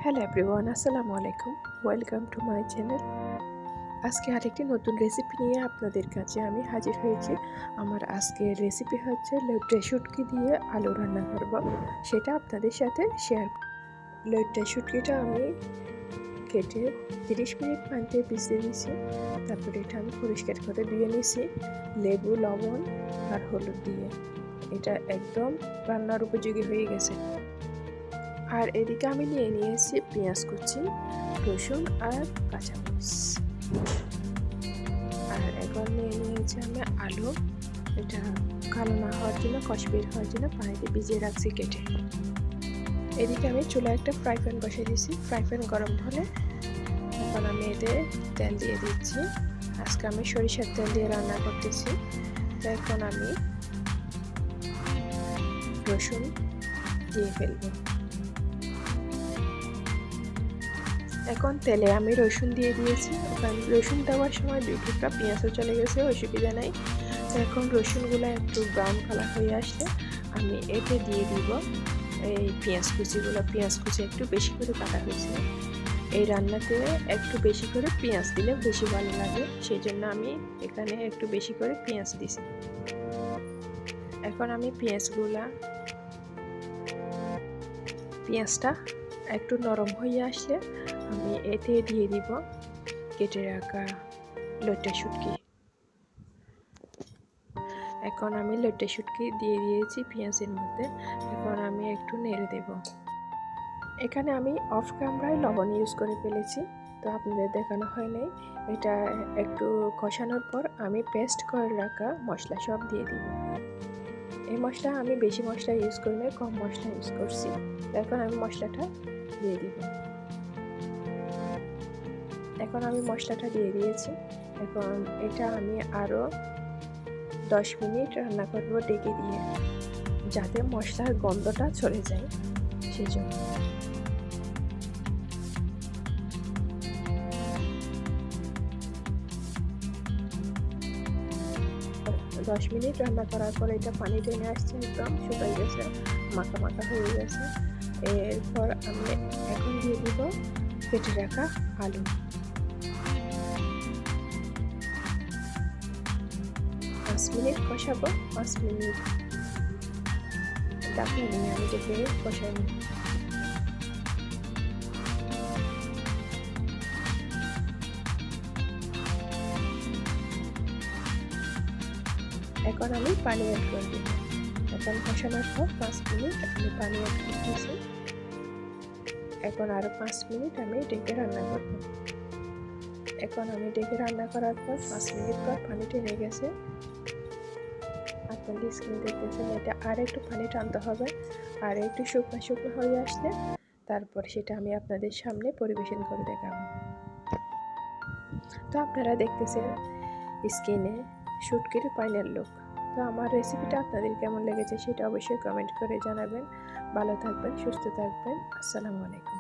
Hello everyone, আসসালামু আলাইকুম। Welcome to my channel. আজকে আরেকটি নতুন রেসিপি নিয়ে আপনাদের কাছে আমি হাজির হয়েছি। আমার আজকের রেসিপি হচ্ছে লইট্টা শুটকি দিয়ে আলু রান্না করব, সেটা আপনাদের সাথে শেয়ার। লইট্টা শুটকিটা আমি কেটে 30 মিনিট পানিতে ভিজিয়ে দিয়েছি। তারপরে এটা আমি পরিষ্কার করে ধুয়ে নিয়েছি লেবু, লবণ আর হলুদ দিয়ে। এটা একদম রান্নার উপযোগী হয়ে গেছে। আর এদিকে আমি নিয়ে নিয়েছি পেঁয়াজ কুচি, রসুন আর কাঁচামরিচ। আর এখন নিয়ে নিয়েছি আমি আলু। এটা কালো না হওয়ার জন্য, কষ বের হওয়ার জন্য পানিতে ভিজিয়ে রাখছি কেটে। এদিকে আমি চুলায় একটা ফ্রাই প্যান বসিয়ে দিয়েছি। ফ্রাই প্যান গরম হলে এখন আমি এতে তেল দিয়ে দিচ্ছি। আজকে আমি সরিষার তেল দিয়ে রান্না করতেছি। তো এখন আমি রসুন দিয়ে ফেলবো। এখন তেলে আমি রসুন দিয়ে দিয়েছি। ওখানে রসুন দেওয়ার সময় 2 টুকরা পেঁয়াজও চলে গেছে, অসুবিধা নাই। তো এখন রসুনগুলো একটু ব্রাউন কালার হয়ে আসলে আমি এতে দিয়ে দিব এই পেঁয়াজ কুচিগুলো। পেঁয়াজ কুচি একটু বেশি করে কাটা হয়েছে। এই রান্নাতে একটু বেশি করে পেঁয়াজ দিলে বেশি ভালো লাগে, সেই জন্য আমি এখানে একটু বেশি করে পেঁয়াজ দিছি। এখন আমি পেঁয়াজটা একটু নরম হয়ে আসলে আমি এতে দিয়ে দিব কেটে রাখা লইট্টা শুটকি। এখন আমি লইট্টা শুটকি দিয়ে দিয়েছি পেঁয়াজের মধ্যে। এখন আমি একটু নেড়ে দেব। এখানে আমি অফ ক্যামেরায় লবণ ইউজ করে ফেলেছি, তো আপনাদের দেখানো হয় নাই। এটা একটু কষানোর পর আমি পেস্ট করে রাখা মশলা সব দিয়ে দিব। এই মশলা আমি বেশি মশলা ইউজ করি না, কম মশলা ইউজ করছি। এখন আমি মশলাটা দিয়ে দিব। এখন আমি মশলাটা দিয়ে দিয়েছি। এখন এটা আমি আরও 10 মিনিট রান্না করব ঢেকে দিয়ে, যাতে মশলার গন্ধটা চলে যায়, সেজন্য। 10 মিনিট রান্না করার পর এটা পানি টেনে আসছে, একদম শুকাই গেছে, মাখা মাখা হয়ে গেছে। এরপর আমি এখন দিয়ে দিব কেটে রাখা আলু। পাঁচ মিনিট কষাবো। 5 মিনিট ঢাকনা নিয়ে আমি ডেকে কষাই নিই। এখন আমি পানি অ্যাড করে দিব। এখন কষানোর পর 5 মিনিট আমি পানি অ্যাড করতেছি। এখন আরও 5 মিনিট আমি ডেকে রান্না করব। এখন আমি ডেকে রান্না করার পর 5 মিনিট পর পানি টেনে গেছে। আপনাদের স্ক্রিনে দেখতেছেন, এটা আর একটু পানি টানতে হবে। আর একটু শুকনো শুকনো হয়ে আসলে তারপর সেটা আমি আপনাদের সামনে পরিবেশন করে দেখাবো। তো আপনারা দেখতেছেন স্ক্রিনে শুটকির ফাইনাল লুক। তো আমার রেসিপিটা আপনাদের কেমন লেগেছে সেটা অবশ্যই কমেন্ট করে জানাবেন। ভালো থাকবেন, সুস্থ থাকবেন। আসসালামু আলাইকুম।